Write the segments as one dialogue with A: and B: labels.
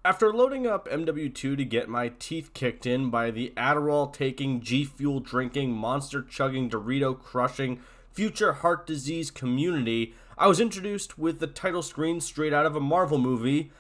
A: After loading up MW2 to get my teeth kicked in by the Adderall taking, G Fuel drinking, monster chugging, Dorito crushing, future heart disease community, I was introduced with the title screen straight out of a Marvel movie,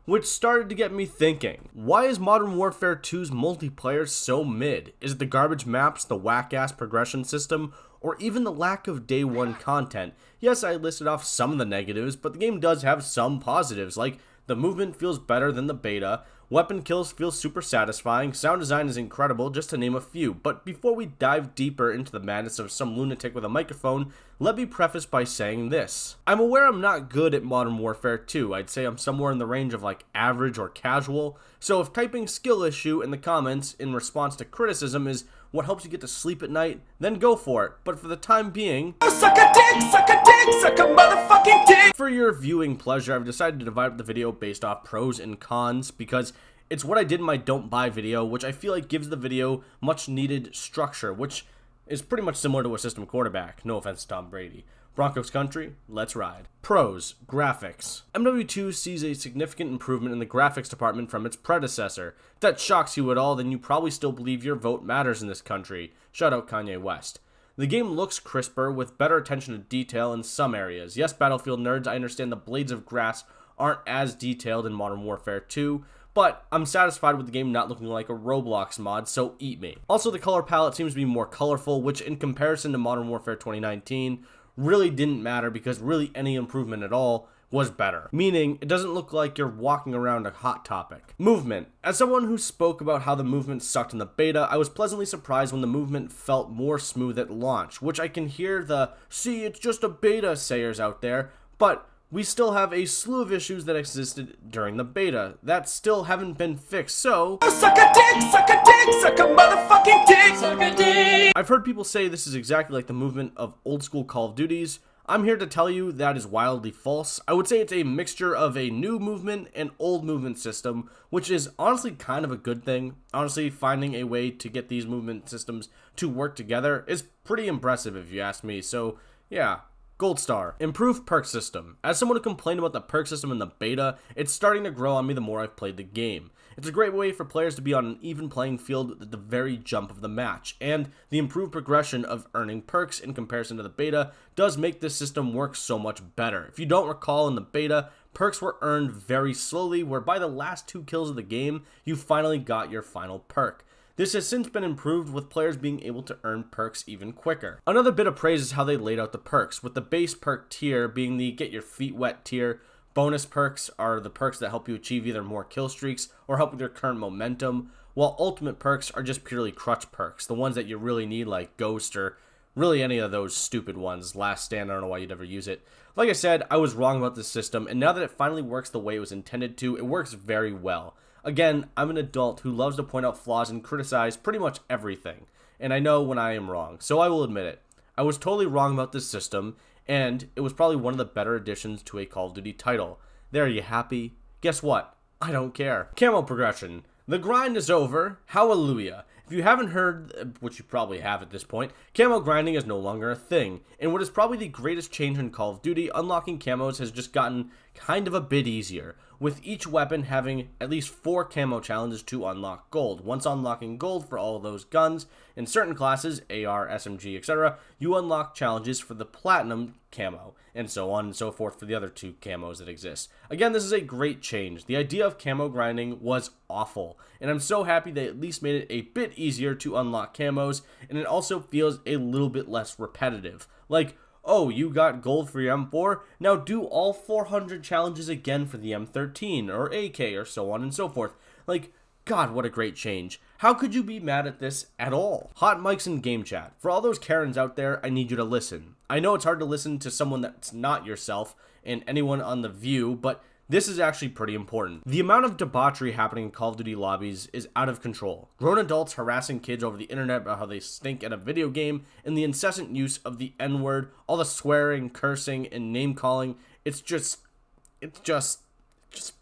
A: which started to get me thinking. Why is Modern Warfare 2's multiplayer so mid? Is it the garbage maps, the whack-ass progression system, or even the lack of day one content? Yes, I listed off some of the negatives, but the game does have some positives, like the movement feels better than the beta, weapon kills feel super satisfying, sound design is incredible, just to name a few. But before we dive deeper into the madness of some lunatic with a microphone, let me preface by saying this. I'm aware I'm not good at Modern Warfare 2, I'd say I'm somewhere in the range of like average or casual, so if typing skill issue in the comments in response to criticism is what helps you get to sleep at night, then go for it. But for the time being, suck a dick, suck a dick, suck a motherfucking dick! For your viewing pleasure, I've decided to divide up the video based off pros and cons, because it's what I did in my don't buy video, which I feel like gives the video much needed structure, which is pretty much similar to a system quarterback. No offense to Tom Brady. Broncos country, let's ride. Pros, graphics. MW2 sees a significant improvement in the graphics department from its predecessor. If that shocks you at all, then you probably still believe your vote matters in this country. Shout out Kanye West. The game looks crisper, with better attention to detail in some areas. Yes, Battlefield nerds, I understand the blades of grass aren't as detailed in Modern Warfare 2, but I'm satisfied with the game not looking like a Roblox mod, so eat me. Also, the color palette seems to be more colorful, which in comparison to Modern Warfare 2019, really didn't matter because really any improvement at all was better. Meaning, it doesn't look like you're walking around a hot topic. Movement. As someone who spoke about how the movement sucked in the beta, I was pleasantly surprised when the movement felt more smooth at launch, which I can hear the, see, it's just a beta sayers out there, but we still have a slew of issues that existed during the beta that still haven't been fixed, so suck a dick, suck a dick, suck a motherfucking dick, suck a dick! I've heard people say this is exactly like the movement of old school Call of Duties. I'm here to tell you that is wildly false. I would say it's a mixture of a new movement and old movement system, which is honestly kind of a good thing. Honestly, finding a way to get these movement systems to work together is pretty impressive if you ask me, so yeah. Gold star. Improved perk system. As someone who complained about the perk system in the beta, it's starting to grow on me the more I've played the game. It's a great way for players to be on an even playing field at the very jump of the match, and the improved progression of earning perks in comparison to the beta does make this system work so much better. If you don't recall, in the beta, perks were earned very slowly, where by the last 2 kills of the game, you finally got your final perk. This has since been improved, with players being able to earn perks even quicker. Another bit of praise is how they laid out the perks, with the base perk tier being the get your feet wet tier. Bonus perks are the perks that help you achieve either more kill streaks or help with your current momentum, while ultimate perks are just purely crutch perks, the ones that you really need, like Ghost or really any of those stupid ones. Last Stand, I don't know why you'd ever use it. Like I said, I was wrong about this system, and now that it finally works the way it was intended to, it works very well. Again, I'm an adult who loves to point out flaws and criticize pretty much everything, and I know when I am wrong, so I will admit it. I was totally wrong about this system, and it was probably one of the better additions to a Call of Duty title. There, are you happy? Guess what? I don't care. Camo progression. The grind is over. Hallelujah. If you haven't heard, which you probably have at this point, camo grinding is no longer a thing, and what is probably the greatest change in Call of Duty, unlocking camos has just gotten kind of a bit easier, with each weapon having at least 4 camo challenges to unlock gold. Once unlocking gold for all of those guns, in certain classes, AR, SMG, etc., you unlock challenges for the platinum camo, and so on and so forth for the other 2 camos that exist. Again, this is a great change. The idea of camo grinding was awful, and I'm so happy they at least made it a bit easier to unlock camos, and it also feels a little bit less repetitive. Like, oh, you got gold for your M4, now do all 400 challenges again for the M13, or AK, or so on and so forth. Like, God, what a great change. How could you be mad at this at all? Hot mics and game chat. For all those Karens out there, I need you to listen. I know it's hard to listen to someone that's not yourself, and anyone on The View, but this is actually pretty important. The amount of debauchery happening in Call of Duty lobbies is out of control. Grown adults harassing kids over the internet about how they stink at a video game, and the incessant use of the N-word, all the swearing, cursing, and name-calling, it just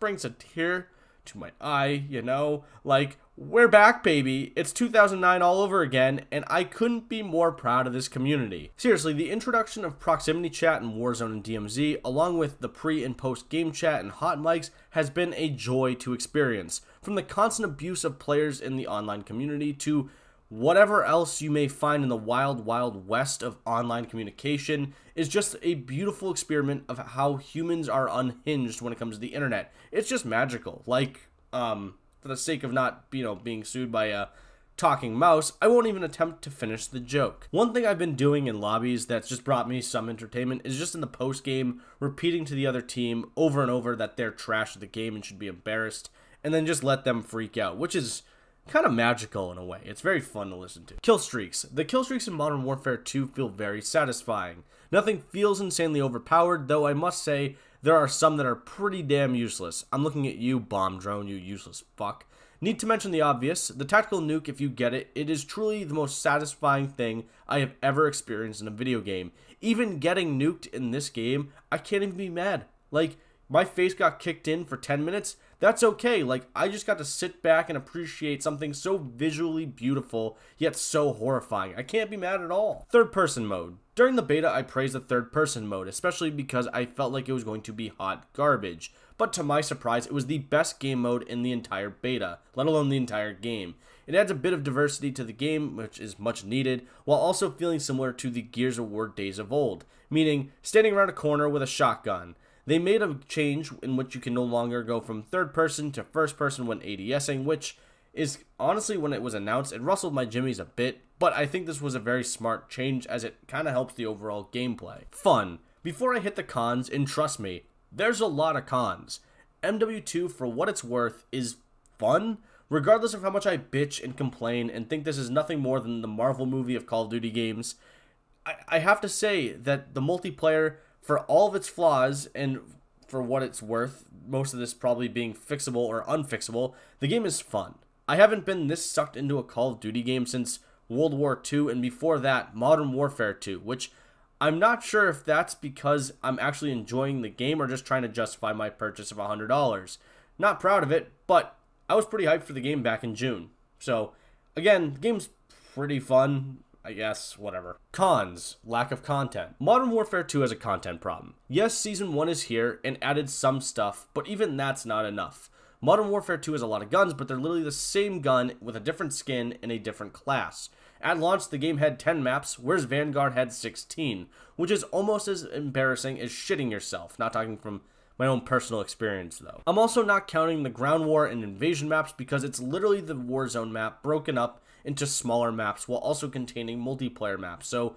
A: brings a tear to my eye, you know? Like, we're back, baby. It's 2009 all over again, and I couldn't be more proud of this community. Seriously, the introduction of proximity chat in Warzone and DMZ, along with the pre and post game chat and hot mics, has been a joy to experience. From the constant abuse of players in the online community to whatever else you may find in the wild, wild west of online communication is just a beautiful experiment of how humans are unhinged when it comes to the internet. It's just magical. Like, for the sake of not, being sued by a talking mouse, I won't even attempt to finish the joke. One thing I've been doing in lobbies that's just brought me some entertainment is just in the post game, repeating to the other team over and over that they're trash at the game and should be embarrassed, and then just let them freak out, which is kind of magical in a way. It's very fun to listen to. Kill streaks. The kill streaks in Modern Warfare 2 feel very satisfying. Nothing feels insanely overpowered, though I must say there are some that are pretty damn useless. I'm looking at you, bomb drone, you useless fuck. Need to mention the obvious. The tactical nuke, if you get it, it is truly the most satisfying thing I have ever experienced in a video game. Even getting nuked in this game, I can't even be mad. Like, my face got kicked in for 10 minutes. That's okay. Like, I just got to sit back and appreciate something so visually beautiful, yet so horrifying. I can't be mad at all. Third person mode. During the beta, I praised the third person mode, especially because I felt like it was going to be hot garbage. But to my surprise, it was the best game mode in the entire beta, let alone the entire game. It adds a bit of diversity to the game, which is much needed, while also feeling similar to the Gears of War days of old, meaning standing around a corner with a shotgun. They made a change in which you can no longer go from third person to first person when ADSing, which is honestly, when it was announced, it rustled my jimmies a bit, but I think this was a very smart change as it kind of helps the overall gameplay. Fun. Before I hit the cons, and trust me, there's a lot of cons. MW2, for what it's worth, is fun, regardless of how much I bitch and complain and think this is nothing more than the Marvel movie of Call of Duty games. I have to say that the multiplayer, for all of its flaws, and for what it's worth, most of this probably being fixable or unfixable, the game is fun. I haven't been this sucked into a Call of Duty game since World War II, and before that, Modern Warfare 2, which I'm not sure if that's because I'm actually enjoying the game or just trying to justify my purchase of $100. Not proud of it, but I was pretty hyped for the game back in June. So, again, the game's pretty fun. I guess, whatever. Cons. Lack of content. Modern Warfare 2 has a content problem. Yes, Season 1 is here and added some stuff, but even that's not enough. Modern Warfare 2 has a lot of guns, but they're literally the same gun with a different skin and a different class. At launch, the game had 10 maps, whereas Vanguard had 16, which is almost as embarrassing as shitting yourself. Not talking from my own personal experience, though. I'm also not counting the ground war and invasion maps because it's literally the Warzone map broken up into smaller maps while also containing multiplayer maps. So,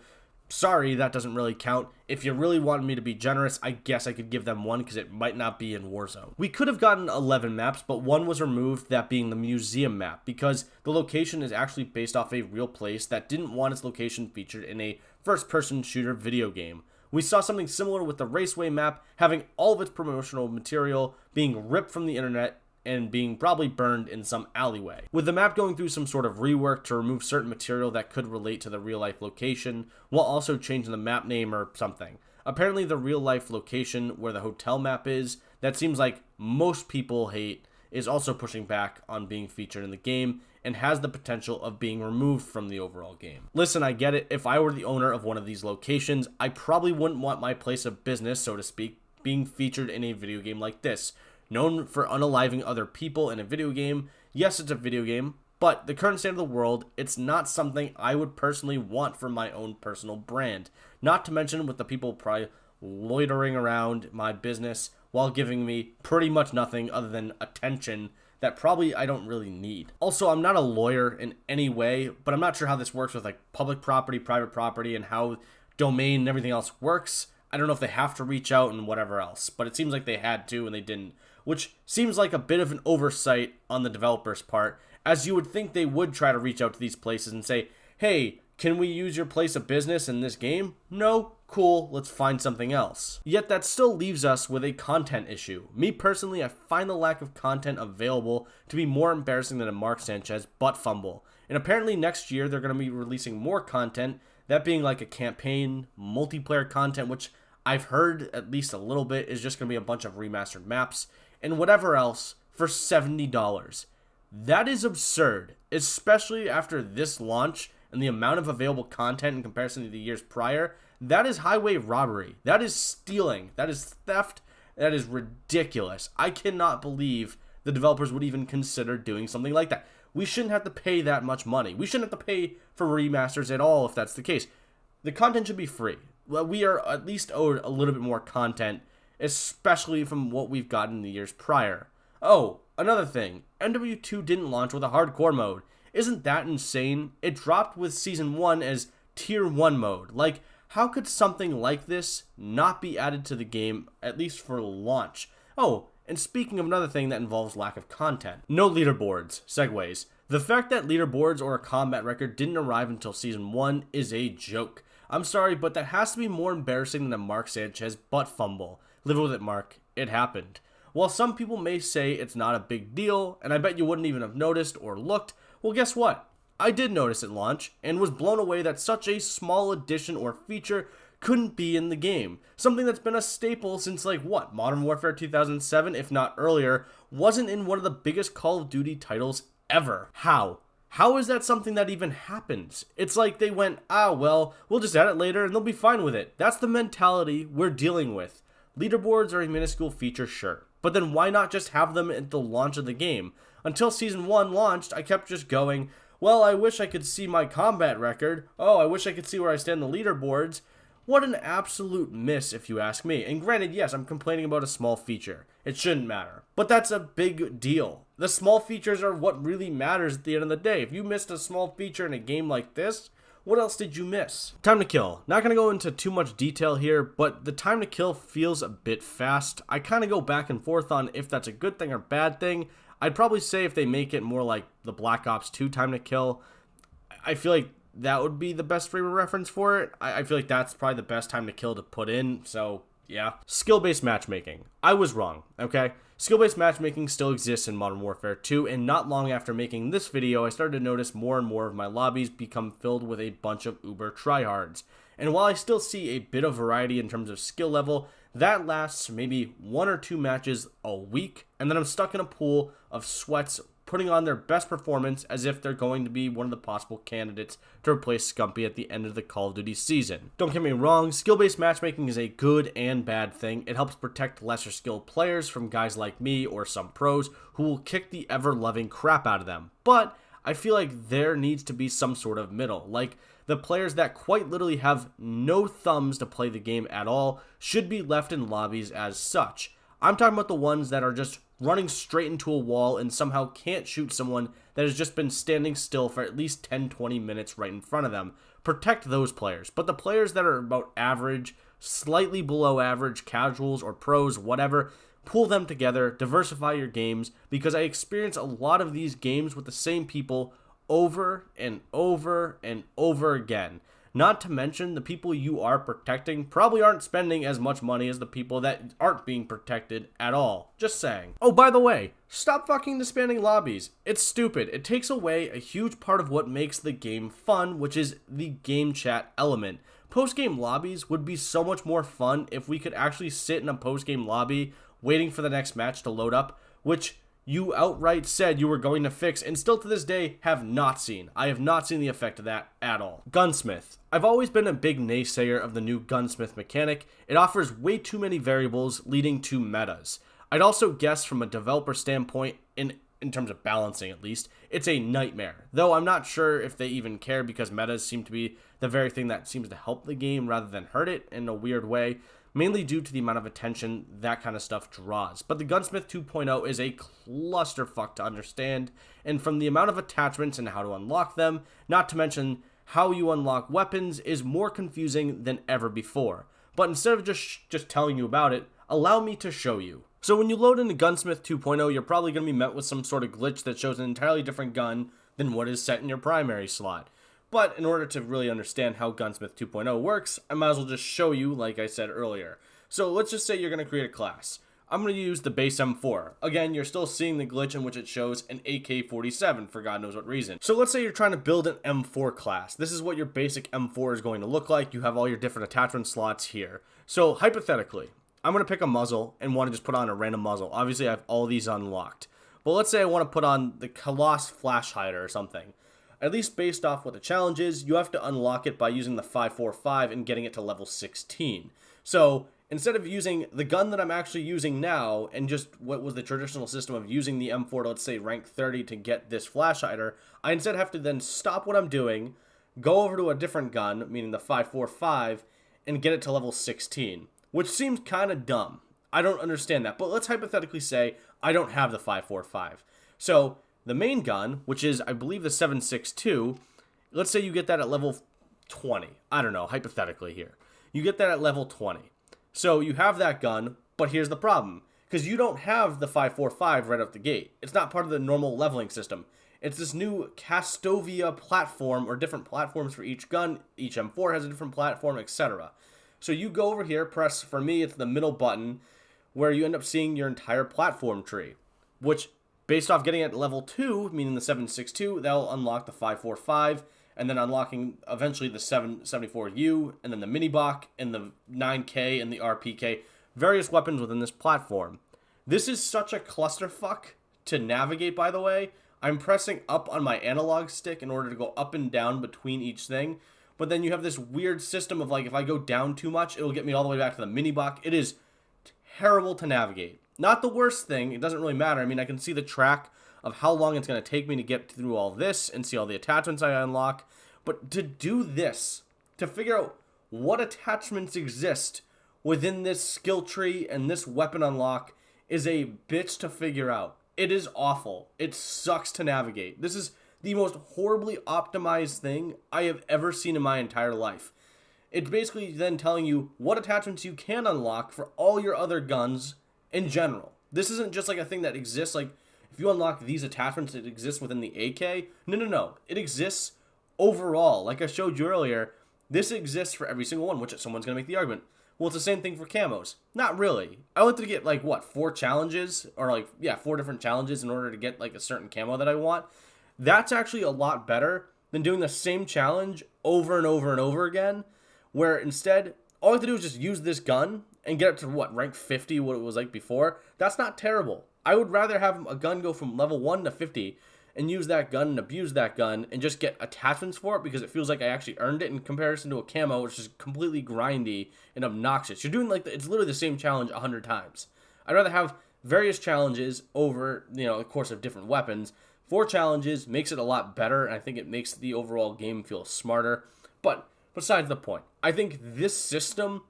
A: sorry, that doesn't really count. If you really wanted me to be generous, I guess I could give them one because it might not be in Warzone. We could have gotten 11 maps, but one was removed, that being the museum map, because the location is actually based off a real place that didn't want its location featured in a first-person shooter video game. We saw something similar with the Raceway map having all of its promotional material being ripped from the internet and being probably burned in some alleyway, with the map going through some sort of rework to remove certain material that could relate to the real-life location, while also changing the map name or something. Apparently the real-life location where the hotel map is, that seems like most people hate, is also pushing back on being featured in the game, and has the potential of being removed from the overall game. Listen, I get it, if I were the owner of one of these locations, I probably wouldn't want my place of business, so to speak, being featured in a video game like this. Known for unaliving other people in a video game, yes, it's a video game, but the current state of the world, it's not something I would personally want for my own personal brand. Not to mention with the people probably loitering around my business while giving me pretty much nothing other than attention that probably I don't really need. Also, I'm not a lawyer in any way, but I'm not sure how this works with like public property, private property, and how domain and everything else works. I don't know if they have to reach out and whatever else, but it seems like they had to and they didn't, which seems like a bit of an oversight on the developer's part, as you would think they would try to reach out to these places and say, hey, can we use your place of business in this game? No? Cool, let's find something else. Yet that still leaves us with a content issue. Me personally, I find the lack of content available to be more embarrassing than a Mark Sanchez butt fumble. And apparently next year they're going to be releasing more content, that being like a campaign, multiplayer content, which I've heard at least a little bit is just going to be a bunch of remastered maps, and whatever else. for $70. That is absurd, especially after this launch and the amount of available content in comparison to the years prior. That is highway robbery. That is stealing. That is theft. That is ridiculous. I cannot believe the developers would even consider doing something like that. We shouldn't have to pay that much money. We shouldn't have to pay for remasters at all if that's the case. The content should be free. Well, we are at least owed a little bit more content, especially from what we've gotten in the years prior. Oh, another thing. MW2 didn't launch with a hardcore mode. Isn't that insane? It dropped with Season 1 as Tier 1 mode. Like, how could something like this not be added to the game, at least for launch? Oh, and speaking of another thing that involves lack of content. No leaderboards. Segues. The fact that leaderboards or a combat record didn't arrive until Season 1 is a joke. I'm sorry, but that has to be more embarrassing than a Mark Sanchez butt fumble. Live with it, Mark. It happened. While some people may say it's not a big deal, and I bet you wouldn't even have noticed or looked, well, guess what? I did notice at launch, and was blown away that such a small addition or feature couldn't be in the game. Something that's been a staple since, like, what, Modern Warfare 2007, if not earlier, wasn't in one of the biggest Call of Duty titles ever. How? How is that something that even happens? It's like they went, well, we'll just add it later and they'll be fine with it. That's the mentality we're dealing with. Leaderboards are a minuscule feature, sure. But then why not just have them at the launch of the game? Until Season 1 launched, I kept just going, well, I wish I could see my combat record. Oh, I wish I could see where I stand in the leaderboards. What an absolute miss, if you ask me. And granted, yes, I'm complaining about a small feature. It shouldn't matter. But that's a big deal. The small features are what really matters at the end of the day. If you missed a small feature in a game like this, what else did you miss? Time to kill. Not going to go into too much detail here, but the time to kill feels a bit fast. I kind of go back and forth on if that's a good thing or bad thing. I'd probably say if they make it more like the Black Ops 2 time to kill, I feel like that would be the best frame of reference for it. I feel like that's probably the best time to kill to put in, so yeah. Skill-based matchmaking. I was wrong, okay? Skill-based matchmaking still exists in Modern Warfare 2, and not long after making this video, I started to notice more and more of my lobbies become filled with a bunch of uber tryhards. And while I still see a bit of variety in terms of skill level, that lasts maybe 1 or 2 matches a week, and then I'm stuck in a pool of sweats putting on their best performance as if they're going to be one of the possible candidates to replace Scumpy at the end of the Call of Duty season. Don't get me wrong, skill-based matchmaking is a good and bad thing. It helps protect lesser skilled players from guys like me or some pros who will kick the ever-loving crap out of them. But I feel like there needs to be some sort of middle. Like, the players that quite literally have no thumbs to play the game at all should be left in lobbies as such. I'm talking about the ones that are just running straight into a wall and somehow can't shoot someone that has just been standing still for at least 10-20 minutes right in front of them. Protect those players. But the players that are about average, slightly below average, casuals or pros, whatever, pull them together, diversify your games, because I experience a lot of these games with the same people over and over and over again. Not to mention, the people you are protecting probably aren't spending as much money as the people that aren't being protected at all. Just saying. Oh, by the way, stop fucking disbanding lobbies. It's stupid. It takes away a huge part of what makes the game fun, which is the game chat element. Post-game lobbies would be so much more fun if we could actually sit in a post-game lobby waiting for the next match to load up, which you outright said you were going to fix and still to this day have not seen. I have not seen the effect of that at all. Gunsmith. I've always been a big naysayer of the new Gunsmith mechanic. It offers way too many variables leading to metas. I'd also guess from a developer standpoint, in terms of balancing at least, it's a nightmare. Though I'm not sure if they even care because metas seem to be the very thing that seems to help the game rather than hurt it in a weird way. Mainly due to the amount of attention that kind of stuff draws. But the Gunsmith 2.0 is a clusterfuck to understand, and from the amount of attachments and how to unlock them, not to mention how you unlock weapons, is more confusing than ever before. But instead of just telling you about it, allow me to show you. So when you load into Gunsmith 2.0, you're probably going to be met with some sort of glitch that shows an entirely different gun than what is set in your primary slot. But in order to really understand how Gunsmith 2.0 works, I might as well just show you like I said earlier. So let's just say you're going to create a class. I'm going to use the base M4. Again, you're still seeing the glitch in which it shows an AK-47 for God knows what reason. So let's say you're trying to build an M4 class. This is what your basic M4 is going to look like. You have all your different attachment slots here. So hypothetically, I'm going to pick a muzzle and want to just put on a random muzzle. Obviously, I have all these unlocked. But let's say I want to put on the Colossus Flash Hider or something. At least based off what the challenge is, you have to unlock it by using the 545 and getting it to level 16. So instead of using the gun that I'm actually using now, and just what was the traditional system of using the M4 to, let's say, rank 30 to get this Flash Hider, I instead have to then stop what I'm doing, go over to a different gun, meaning the 545, and get it to level 16. Which seems kind of dumb. I don't understand that. But let's hypothetically say I don't have the 545. So the main gun, which is, I believe, the 7.62, let's say you get that at level 20. I don't know, hypothetically here. You get that at level 20. So you have that gun, but here's the problem. Because you don't have the 545 right out the gate. It's not part of the normal leveling system. It's this new Castovia platform, or different platforms for each gun. Each M4 has a different platform, etc. So you go over here, press, for me, it's the middle button, where you end up seeing your entire platform tree. Which, based off getting at level 2, meaning the 7.62, that'll unlock the 545, and then unlocking eventually the 774U, and then the Mini-Bach, and the 9K, and the RPK. Various weapons within this platform. This is such a clusterfuck to navigate, by the way. I'm pressing up on my analog stick in order to go up and down between each thing. But then you have this weird system of, like, if I go down too much, it'll get me all the way back to the Mini-Bach. It is terrible to navigate. Not the worst thing. It doesn't really matter. I mean, I can see the track of how long it's going to take me to get through all this and see all the attachments I unlock. But to do this, to figure out what attachments exist within this skill tree and this weapon unlock, is a bitch to figure out. It is awful. It sucks to navigate. This is the most horribly optimized thing I have ever seen in my entire life. It's basically then telling you what attachments you can unlock for all your other guns in general. This isn't just like a thing that exists, like, if you unlock these attachments, it exists within the AK. No. It exists overall. Like I showed you earlier, this exists for every single one, which someone's going to make the argument. Well, it's the same thing for camos. Not really. I went to get, like, what, 4 challenges? Or, like, yeah, 4 different challenges in order to get, like, a certain camo that I want. That's actually a lot better than doing the same challenge over and over and over again, where instead, all I have to do is just use this gun and get it to, what, rank 50, what it was like before. That's not terrible. I would rather have a gun go from level 1 to 50 and use that gun and abuse that gun and just get attachments for it, because it feels like I actually earned it in comparison to a camo, which is completely grindy and obnoxious. You're doing, like, it's literally the same challenge 100 times. I'd rather have various challenges over, you know, the course of different weapons. 4 challenges makes it a lot better, and I think it makes the overall game feel smarter. But besides the point, I think this system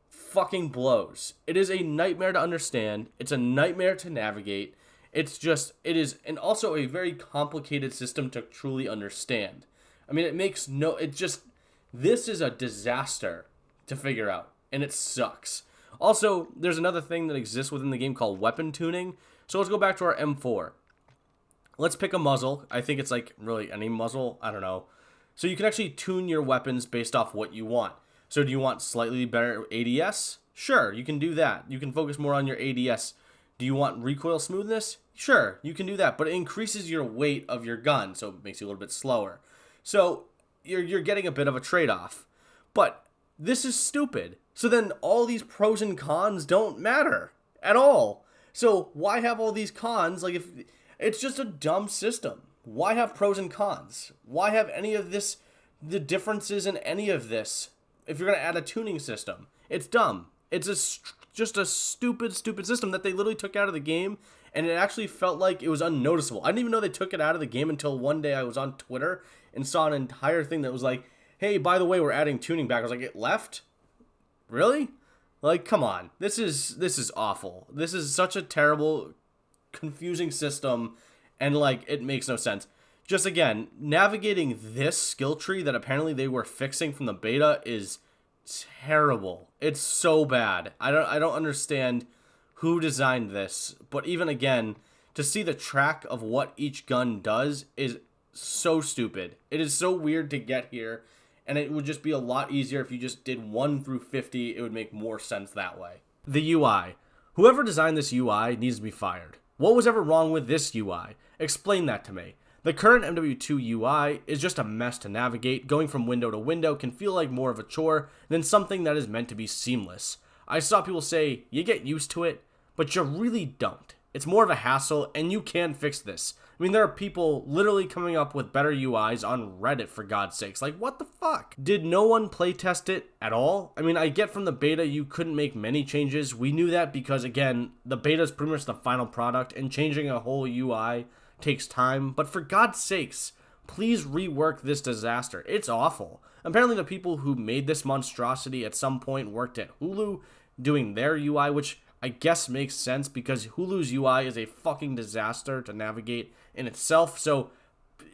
A: fucking blows. It is a nightmare to understand. It's a nightmare to navigate. It's just, it is, and also a very complicated system to truly understand. I mean, this is a disaster to figure out, and it sucks. Also, there's another thing that exists within the game called weapon tuning. So let's go back to our M4. Let's pick a muzzle. I think it's like really any muzzle. I don't know. So you can actually tune your weapons based off what you want. So do you want slightly better ADS? Sure, you can do that. You can focus more on your ADS. Do you want recoil smoothness? Sure, you can do that, but it increases your weight of your gun, so it makes you a little bit slower. So you're getting a bit of a trade-off. But this is stupid. So then all these pros and cons don't matter at all. So why have all these cons? Like, if it's just a dumb system. Why have pros and cons? Why have any of this, the differences in any of this, if you're going to add a tuning system? It's dumb. It's just a stupid system that they literally took out of the game, and it actually felt like it was unnoticeable. I didn't even know they took it out of the game until one day I was on Twitter and saw an entire thing that was like, hey, by the way, we're adding tuning back. I was like, it left? Really? Like, come on. This is awful. This is such a terrible, confusing system, and, like, it makes no sense. Just, again, navigating this skill tree that apparently they were fixing from the beta is terrible. It's so bad. I don't understand who designed this, but even again, to see the track of what each gun does is so stupid. It is so weird to get here, and it would just be a lot easier if you just did 1 through 50. It would make more sense that way. The UI. Whoever designed this UI needs to be fired. What was ever wrong with this UI? Explain that to me. The current MW2 UI is just a mess to navigate. Going from window to window can feel like more of a chore than something that is meant to be seamless. I saw people say, you get used to it, but you really don't. It's more of a hassle, and you can fix this. I mean, there are people literally coming up with better UIs on Reddit, for God's sakes. Like, what the fuck? Did no one playtest it at all? I mean, I get from the beta you couldn't make many changes. We knew that because, again, the beta is pretty much the final product, and changing a whole UI takes time. But for God's sakes, please rework this disaster. It's awful. Apparently, the people who made this monstrosity at some point worked at Hulu doing their UI, which I guess makes sense because Hulu's UI is a fucking disaster to navigate in itself. So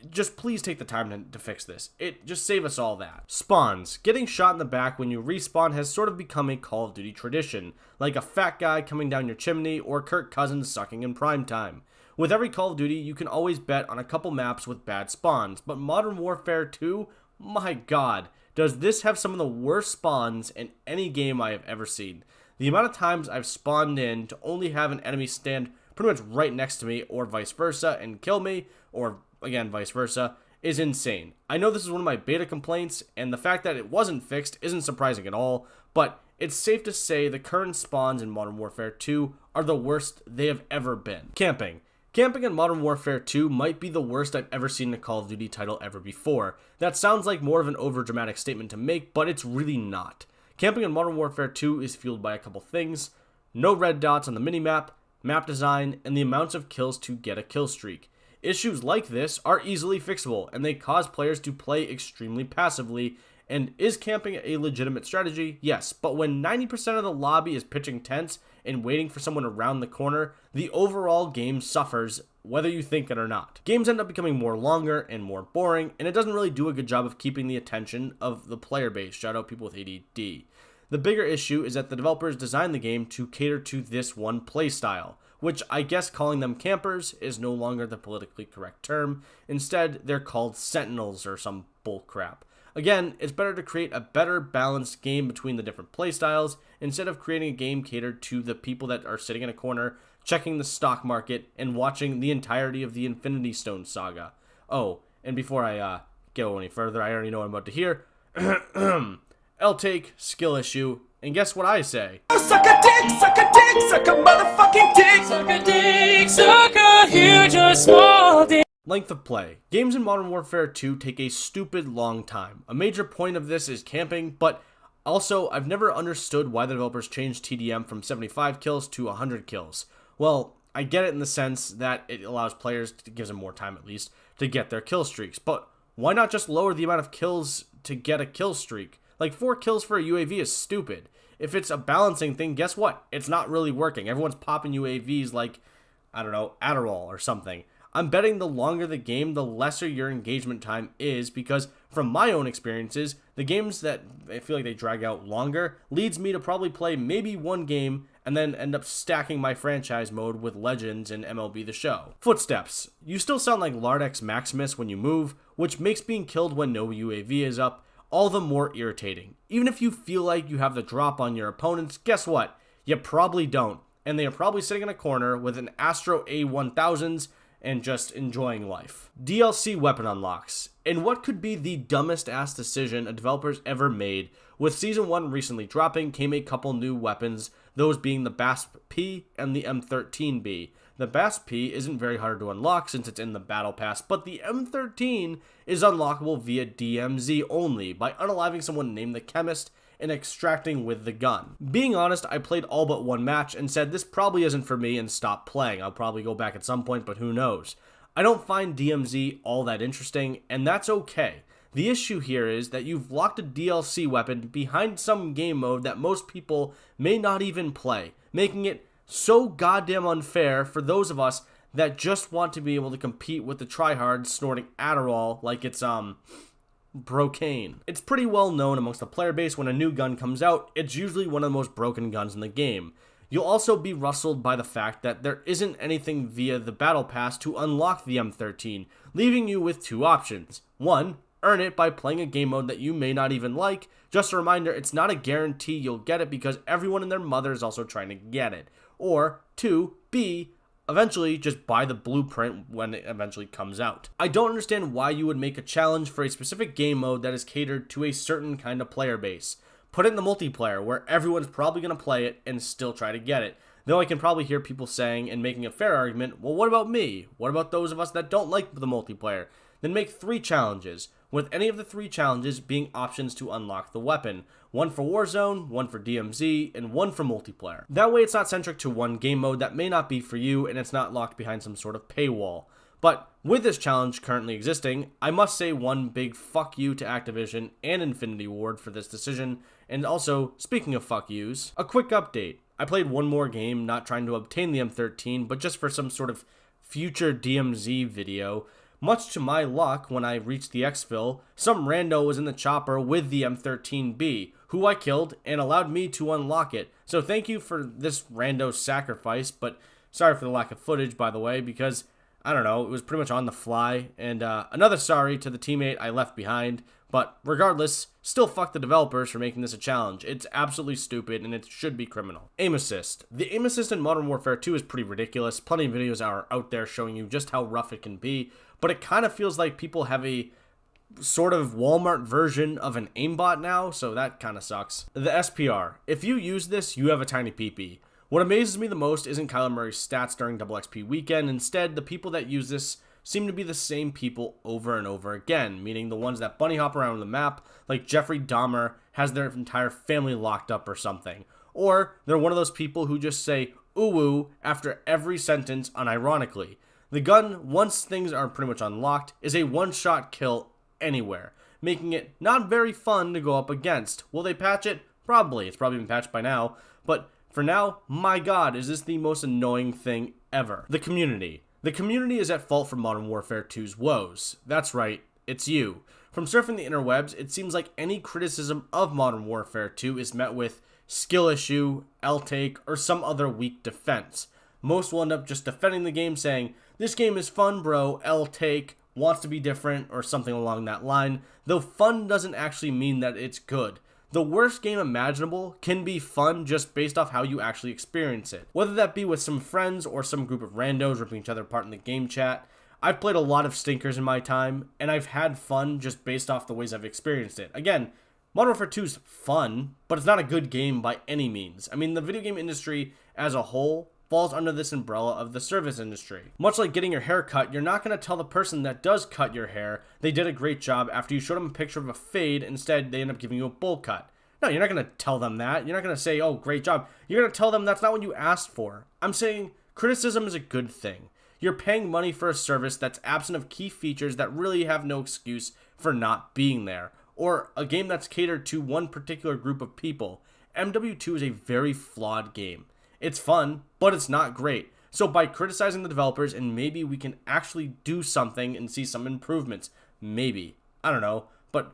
A: just please take the time to fix this. It just save us all that. Spawns. Getting shot in the back when you respawn has sort of become a Call of Duty tradition, like a fat guy coming down your chimney or Kirk Cousins sucking in primetime. With every Call of Duty, you can always bet on a couple maps with bad spawns, but Modern Warfare 2, my god, does this have some of the worst spawns in any game I have ever seen. The amount of times I've spawned in to only have an enemy stand pretty much right next to me or vice versa and kill me, or again vice versa, is insane. I know this is one of my beta complaints, and the fact that it wasn't fixed isn't surprising at all, but it's safe to say the current spawns in Modern Warfare 2 are the worst they have ever been. Camping. Camping in Modern Warfare 2 might be the worst I've ever seen in a Call of Duty title ever before. That sounds like more of an overdramatic statement to make, but it's really not. Camping in Modern Warfare 2 is fueled by a couple things: no red dots on the minimap, map design, and the amounts of kills to get a kill streak. Issues like this are easily fixable, and they cause players to play extremely passively. And is camping a legitimate strategy? Yes, but when 90% of the lobby is pitching tents and waiting for someone around the corner, the overall game suffers, whether you think it or not. Games end up becoming more longer and more boring, and it doesn't really do a good job of keeping the attention of the player base. Shout out people with ADD. The bigger issue is that the developers designed the game to cater to this one playstyle, which I guess calling them campers is no longer the politically correct term. Instead, they're called sentinels or some bullcrap. Again, it's better to create a better balanced game between the different playstyles instead of creating a game catered to the people that are sitting in a corner, checking the stock market, and watching the entirety of the Infinity Stone saga. Oh, and before I go any further, I already know what I'm about to hear. L-take, skill issue, and guess what I say?
B: Suck a dick, suck a motherfucking dick. Suck a dick, suck a huge or small dick.
A: Length of play. Games in Modern Warfare 2 take a stupid long time. A major point of this is camping, but also I've never understood why the developers changed TDM from 75 kills to 100 kills. Well, I get it in the sense that it allows players, it gives them more time at least, to get their kill streaks, but why not just lower the amount of kills to get a kill streak? Like 4 kills for a UAV is stupid. If it's a balancing thing, guess what? It's not really working. Everyone's popping UAVs like, I don't know, Adderall or something. I'm betting the longer the game, the lesser your engagement time is, because from my own experiences, the games that I feel like they drag out longer leads me to probably play maybe one game and then end up stacking my franchise mode with Legends and MLB The Show. Footsteps. You still sound like Lardex Maximus when you move, which makes being killed when no UAV is up all the more irritating. Even if you feel like you have the drop on your opponents, guess what? You probably don't, and they are probably sitting in a corner with an Astro A1000s and just enjoying life. DLC weapon unlocks. In what could be the dumbest ass decision a developer's ever made, with Season 1 recently dropping, came a couple new weapons, those being the BASP-P and the M13B. The BASP-P isn't very hard to unlock since it's in the Battle Pass, but the M13 is unlockable via DMZ only, by unaliving someone named the Chemist and extracting with the gun. Being honest, I played all but one match and said this probably isn't for me and stopped playing. I'll probably go back at some point, but who knows. I don't find DMZ all that interesting, and that's okay. The issue here is that you've locked a DLC weapon behind some game mode that most people may not even play, making it so goddamn unfair for those of us that just want to be able to compete with the tryhards snorting Adderall like it's brocaine. It's pretty well known amongst the player base when a new gun comes out, it's usually one of the most broken guns in the game. You'll also be rustled by the fact that there isn't anything via the Battle Pass to unlock the M13, leaving you with two options. One, earn it by playing a game mode that you may not even like. Just a reminder, it's not a guarantee you'll get it because everyone and their mother is also trying to get it. Or two, B, eventually just buy the blueprint when it eventually comes out. I don't understand why you would make a challenge for a specific game mode that is catered to a certain kind of player base. Put it in the multiplayer where everyone's probably going to play it and still try to get it. Though I can probably hear people saying and making a fair argument, well, what about me? What about those of us that don't like the multiplayer? Then make 3 challenges, with any of the 3 challenges being options to unlock the weapon. 1 for Warzone, 1 for DMZ, and 1 for multiplayer. That way it's not centric to one game mode that may not be for you, and it's not locked behind some sort of paywall. But with this challenge currently existing, I must say one big fuck you to Activision and Infinity Ward for this decision. And also, speaking of fuck yous, a quick update. I played one more game, not trying to obtain the M13, but just for some sort of future DMZ video. Much to my luck, when I reached the exfil, some rando was in the chopper with the M13B, who I killed and allowed me to unlock it. So thank you for this rando sacrifice, but sorry for the lack of footage, by the way, because, I don't know, it was pretty much on the fly. And another sorry to the teammate I left behind, but regardless, still fuck the developers for making this a challenge. It's absolutely stupid and it should be criminal. Aim assist. The aim assist in Modern Warfare 2 is pretty ridiculous. Plenty of videos are out there showing you just how rough it can be, but it kind of feels like people have a sort of Walmart version of an aimbot now, so that kind of sucks. The SPR. If you use this, you have a tiny PP. What amazes me the most isn't Kyler Murray's stats during Double XP weekend. Instead, the people that use this seem to be the same people over and over again, meaning the ones that bunny hop around the map, like Jeffrey Dahmer has their entire family locked up or something. Or they're one of those people who just say ooh after every sentence unironically. The gun, once things are pretty much unlocked, is a one-shot kill anywhere, making it not very fun to go up against. Will they patch it? Probably. It's probably been patched by now, but for now, my god, is this the most annoying thing ever. The community. The community is at fault for Modern Warfare 2's woes. That's right, it's you. From surfing the interwebs, it seems like any criticism of Modern Warfare 2 is met with skill issue, L-take, or some other weak defense. Most will end up just defending the game saying, this game is fun bro, L-take, wants to be different, or something along that line, though fun doesn't actually mean that it's good. The worst game imaginable can be fun just based off how you actually experience it. Whether that be with some friends or some group of randos ripping each other apart in the game chat, I've played a lot of stinkers in my time, and I've had fun just based off the ways I've experienced it. Again, Modern Warfare 2 is fun, but it's not a good game by any means. I mean, the video game industry as a whole falls under this umbrella of the service industry. Much like getting your hair cut, you're not going to tell the person that does cut your hair they did a great job after you showed them a picture of a fade. Instead, they end up giving you a bowl cut. No, you're not going to tell them that. You're not going to say, oh, great job. You're going to tell them that's not what you asked for. I'm saying criticism is a good thing. You're paying money for a service that's absent of key features that really have no excuse for not being there, or a game that's catered to one particular group of people. MW2 is a very flawed game. It's fun, but it's not great. So by criticizing the developers, and maybe we can actually do something and see some improvements. Maybe. I don't know. But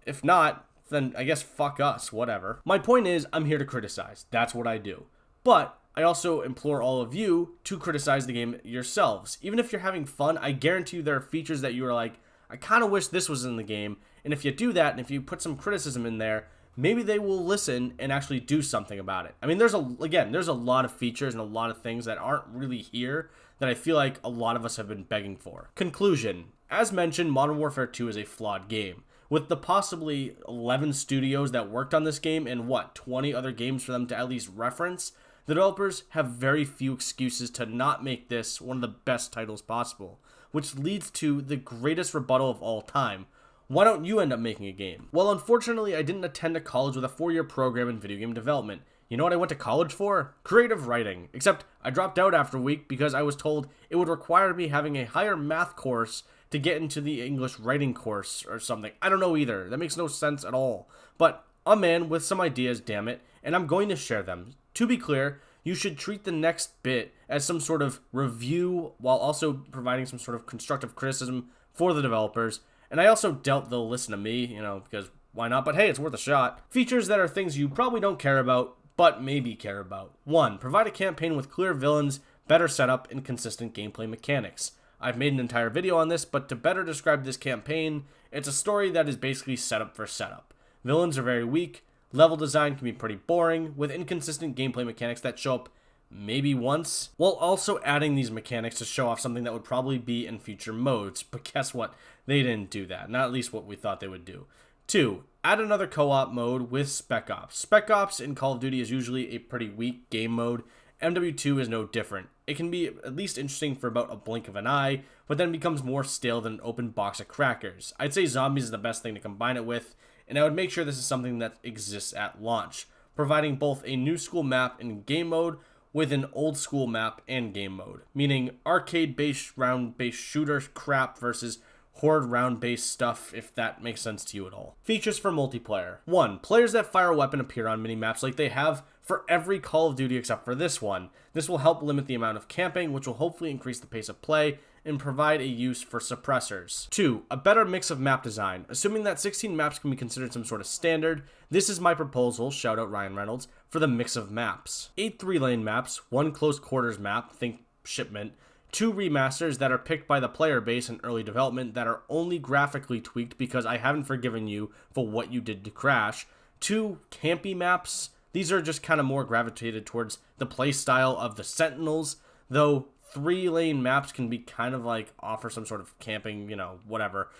A: if not, then I guess fuck us, whatever. My point is, I'm here to criticize. That's what I do. But I also implore all of you to criticize the game yourselves. Even if you're having fun, I guarantee you there are features that you are like, I kind of wish this was in the game. And if you do that, and if you put some criticism in there, maybe they will listen and actually do something about it. I mean, there's a lot of features and a lot of things that aren't really here that I feel like a lot of us have been begging for. Conclusion. As mentioned, Modern Warfare 2 is a flawed game. With the possibly 11 studios that worked on this game and 20 other games for them to at least reference, the developers have very few excuses to not make this one of the best titles possible, which leads to the greatest rebuttal of all time. Why don't you end up making a game? Well, unfortunately, I didn't attend a college with a 4-year program in video game development. You know what I went to college for? Creative writing. Except I dropped out after a week because I was told it would require me having a higher math course to get into the English writing course or something. I don't know either. That makes no sense at all. But I'm a man with some ideas, damn it, and I'm going to share them. To be clear, you should treat the next bit as some sort of review while also providing some sort of constructive criticism for the developers. And I also doubt they'll listen to me, because why not? But hey, it's worth a shot. Features that are things you probably don't care about, but maybe care about. 1. Provide a campaign with clear villains, better setup, and consistent gameplay mechanics. I've made an entire video on this, but to better describe this campaign, it's a story that is basically setup for setup. Villains are very weak, level design can be pretty boring, with inconsistent gameplay mechanics that show up maybe once, while also adding these mechanics to show off something that would probably be in future modes. But guess what? They didn't do that. Not at least what we thought they would do. 2. Add another co-op mode with Spec Ops. Spec Ops in Call of Duty is usually a pretty weak game mode, MW2 is no different. It can be at least interesting for about a blink of an eye, but then becomes more stale than an open box of crackers. I'd say zombies is the best thing to combine it with, and I would make sure this is something that exists at launch, providing both a new school map in game mode with an old school map and game mode, meaning arcade-based round-based shooter crap versus horde round-based stuff, if that makes sense to you at all. Features for multiplayer. 1. Players that fire a weapon appear on mini-maps like they have for every Call of Duty except for this one. This will help limit the amount of camping, which will hopefully increase the pace of play and provide a use for suppressors. 2. A better mix of map design. Assuming that 16 maps can be considered some sort of standard, this is my proposal, shout out Ryan Reynolds, for the mix of maps. 8 3-lane maps, 1 close quarters map, think shipment, 2 remasters that are picked by the player base in early development that are only graphically tweaked because I haven't forgiven you for what you did to Crash, 2 campy maps. These are just kind of more gravitated towards the play style of the Sentinels, though 3-lane maps can be kind of like offer some sort of camping, whatever.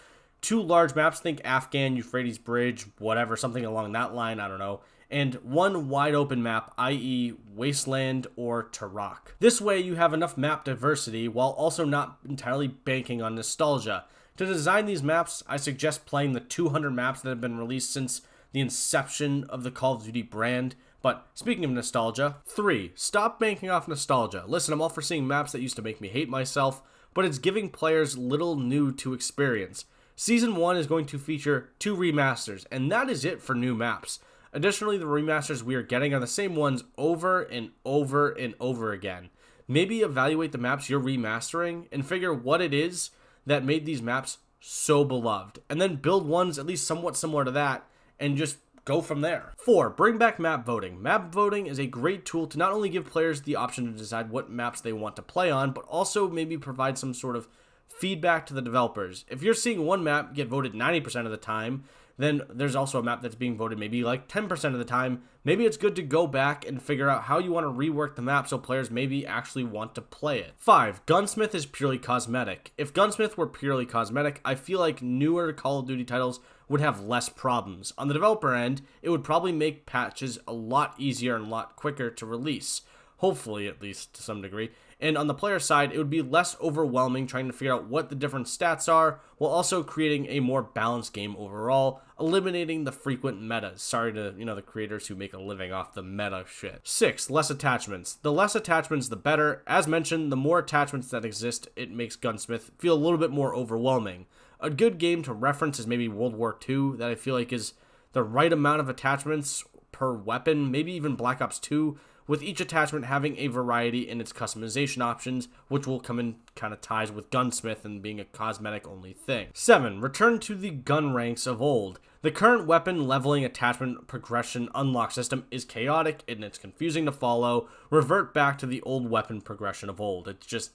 A: 2 large maps, think Afghan, Euphrates Bridge, whatever, something along that line, I don't know. And 1 wide open map, i.e. Wasteland or Tarak. This way you have enough map diversity while also not entirely banking on nostalgia. To design these maps, I suggest playing the 200 maps that have been released since the inception of the Call of Duty brand. But speaking of nostalgia, 3. Stop banking off nostalgia. Listen, I'm all for seeing maps that used to make me hate myself, but it's giving players little new to experience. Season 1 is going to feature 2 remasters, and that is it for new maps. Additionally, the remasters we are getting are the same ones over and over and over again. Maybe evaluate the maps you're remastering and figure what it is that made these maps so beloved, and then build ones at least somewhat similar to that and just go from there. 4. Bring back map voting. Map voting is a great tool to not only give players the option to decide what maps they want to play on, but also maybe provide some sort of feedback to the developers. If you're seeing one map get voted 90% of the time, then there's also a map that's being voted maybe like 10% of the time. Maybe it's good to go back and figure out how you want to rework the map so players maybe actually want to play it. 5. Gunsmith is purely cosmetic. If Gunsmith were purely cosmetic, I feel like newer Call of Duty titles would have less problems. On the developer end, it would probably make patches a lot easier and a lot quicker to release. Hopefully, at least to some degree. And on the player side, it would be less overwhelming trying to figure out what the different stats are, while also creating a more balanced game overall, eliminating the frequent metas. Sorry to, the creators who make a living off the meta shit. 6. Less attachments. The less attachments, the better. As mentioned, the more attachments that exist, it makes Gunsmith feel a little bit more overwhelming. A good game to reference is maybe World War II, that I feel like is the right amount of attachments per weapon, maybe even Black Ops 2, with each attachment having a variety in its customization options, which will come in kind of ties with Gunsmith and being a cosmetic only thing. 7. Return to the gun ranks of old. The current weapon leveling attachment progression unlock system is chaotic and it's confusing to follow. Revert back to the old weapon progression of old.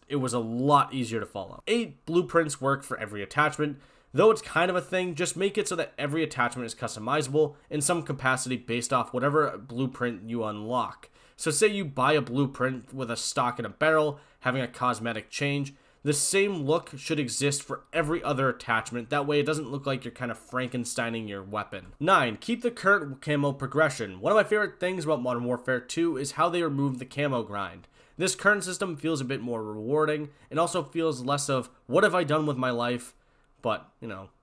A: It was a lot easier to follow. 8. Blueprints work for every attachment. Though it's kind of a thing, just make it so that every attachment is customizable in some capacity based off whatever blueprint you unlock. So say you buy a blueprint with a stock and a barrel, having a cosmetic change, the same look should exist for every other attachment. That way it doesn't look like you're kind of Frankensteining your weapon. 9. Keep the current camo progression. One of my favorite things about Modern Warfare 2 is how they removed the camo grind. This current system feels a bit more rewarding and also feels less of, what have I done with my life? But,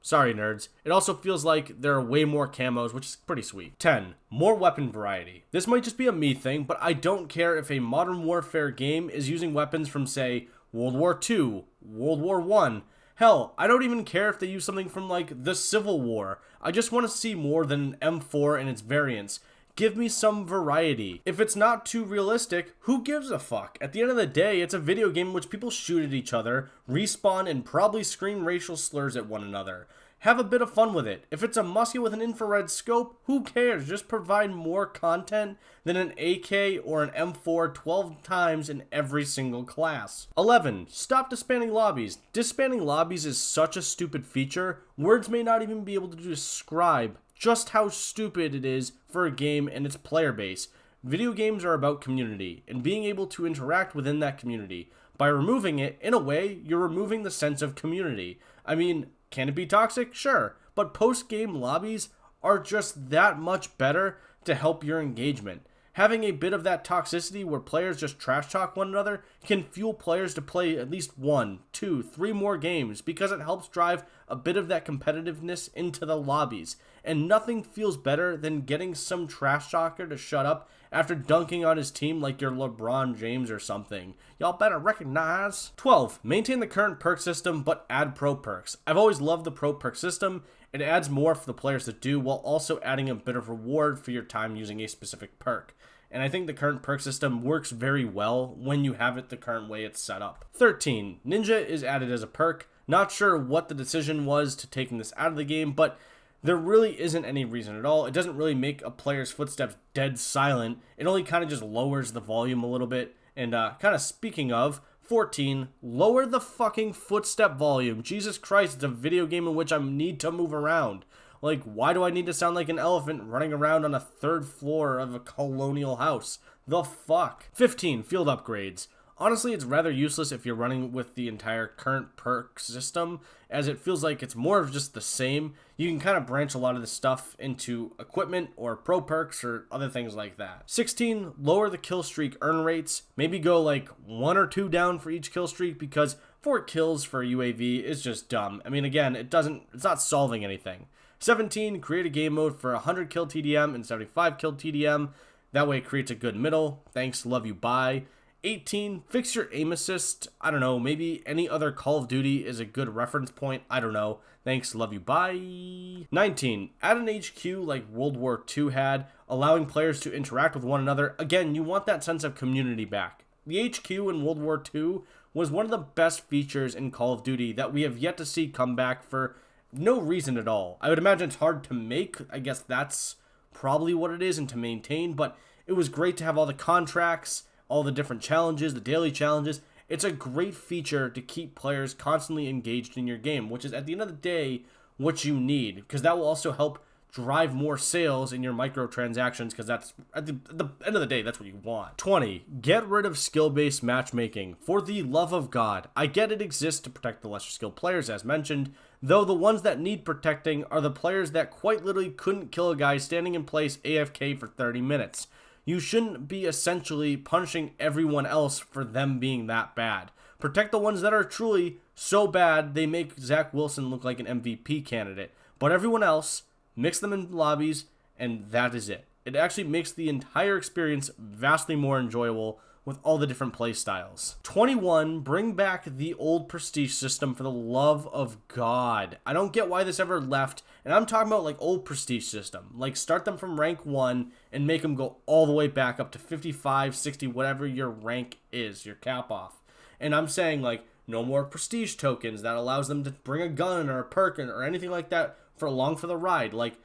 A: sorry nerds. It also feels like there are way more camos, which is pretty sweet. 10. More weapon variety. This might just be a me thing, but I don't care if a Modern Warfare game is using weapons from, say, World War II, World War I. Hell, I don't even care if they use something from, like, the Civil War. I just want to see more than an M4 and its variants. Give me some variety. If it's not too realistic, who gives a fuck? At the end of the day, it's a video game in which people shoot at each other, respawn, and probably scream racial slurs at one another. Have a bit of fun with it. If it's a musket with an infrared scope, who cares? Just provide more content than an AK or an M4 12 times in every single class. 11. Stop disbanding lobbies. Disbanding lobbies is such a stupid feature, words may not even be able to describe just how stupid it is for a game and its player base. Video games are about community and being able to interact within that community. By removing it, in a way, you're removing the sense of community. I mean, can it be toxic? Sure, but post-game lobbies are just that much better to help your engagement. Having a bit of that toxicity where players just trash talk one another can fuel players to play at least 1, 2, 3 more games because it helps drive a bit of that competitiveness into the lobbies. And nothing feels better than getting some trash talker to shut up after dunking on his team like you're LeBron James or something. Y'all better recognize. 12. Maintain the current perk system but add pro perks. I've always loved the pro perk system. It adds more for the players to do while also adding a bit of reward for your time using a specific perk. And I think the current perk system works very well when you have it the current way it's set up. 13. Ninja is added as a perk. Not sure what the decision was to taking this out of the game, but there really isn't any reason at all. It doesn't really make a player's footsteps dead silent. It only kind of just lowers the volume a little bit. And kind of speaking of, 14, lower the fucking footstep volume. Jesus Christ, it's a video game in which I need to move around. Like, why do I need to sound like an elephant running around on a 3rd floor of a colonial house? The fuck? 15, field upgrades. Honestly, it's rather useless if you're running with the entire current perk system, as it feels like it's more of just the same. You can kind of branch a lot of this stuff into equipment or pro perks or other things like that. 16, lower the kill streak earn rates. Maybe go like 1 or 2 down for each kill streak, because 4 kills for a UAV is just dumb. I mean, again, it's not solving anything. 17, create a game mode for 100 kill TDM and 75 kill TDM. That way it creates a good middle. Thanks, love you, bye. 18, fix your aim assist. I don't know, maybe any other Call of Duty is a good reference point. I don't know. Thanks, love you, bye. 19, add an HQ like World War II had, allowing players to interact with one another. Again, you want that sense of community back. The HQ in World War II was one of the best features in Call of Duty that we have yet to see come back for no reason at all. I would imagine it's hard to make. I guess that's probably what it is, and to maintain, but it was great to have all the contracts, all the different challenges, the daily challenges. It's a great feature to keep players constantly engaged in your game, which is at the end of the day what you need, because that will also help drive more sales in your microtransactions, because that's at the end of the day, that's what you want. 20, get rid of skill-based matchmaking. For the love of God, I get it exists to protect the lesser skilled players as mentioned, though the ones that need protecting are the players that quite literally couldn't kill a guy standing in place AFK for 30 minutes. You shouldn't be essentially punishing everyone else for them being that bad. Protect the ones that are truly so bad they make Zach Wilson look like an MVP candidate. But everyone else, mix them in lobbies, and that is it. It actually makes the entire experience vastly more enjoyable with all the different play styles. 21, bring back the old prestige system for the love of God. I don't get why this ever left, and I'm talking about like old prestige system. Like start them from rank 1 and make them go all the way back up to 55, 60, whatever your rank is, your cap off. And I'm saying like no more prestige tokens that allows them to bring a gun or a perk or anything like that for along for the ride. Like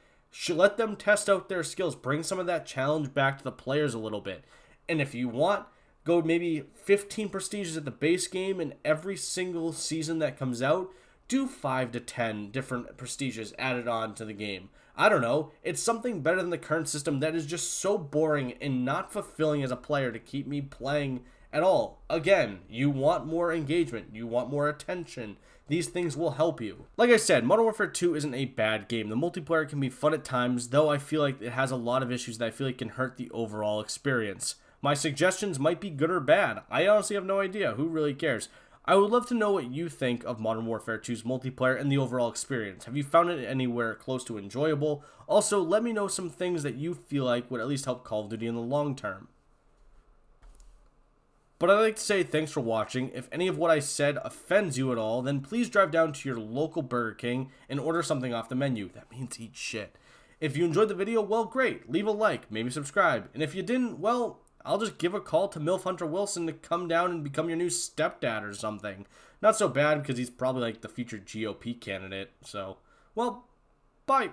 A: let them test out their skills. Bring some of that challenge back to the players a little bit. And if you want, go maybe 15 prestiges at the base game, and every single season that comes out, do 5 to 10 different prestiges added on to the game. I don't know. It's something better than the current system that is just so boring and not fulfilling as a player to keep me playing at all. Again, you want more engagement. You want more attention. These things will help you. Like I said, Modern Warfare 2 isn't a bad game. The multiplayer can be fun at times, though I feel like it has a lot of issues that I feel like can hurt the overall experience. My suggestions might be good or bad. I honestly have no idea. Who really cares? I would love to know what you think of Modern Warfare 2's multiplayer and the overall experience. Have you found it anywhere close to enjoyable? Also, let me know some things that you feel like would at least help Call of Duty in the long term. But I'd like to say thanks for watching. If any of what I said offends you at all, then please drive down to your local Burger King and order something off the menu. That means eat shit. If you enjoyed the video, well, great. Leave a like, maybe subscribe. And if you didn't, well, I'll just give a call to MILF Hunter Wilson to come down and become your new stepdad or something. Not so bad, because he's probably like the future GOP candidate. So, well, bye.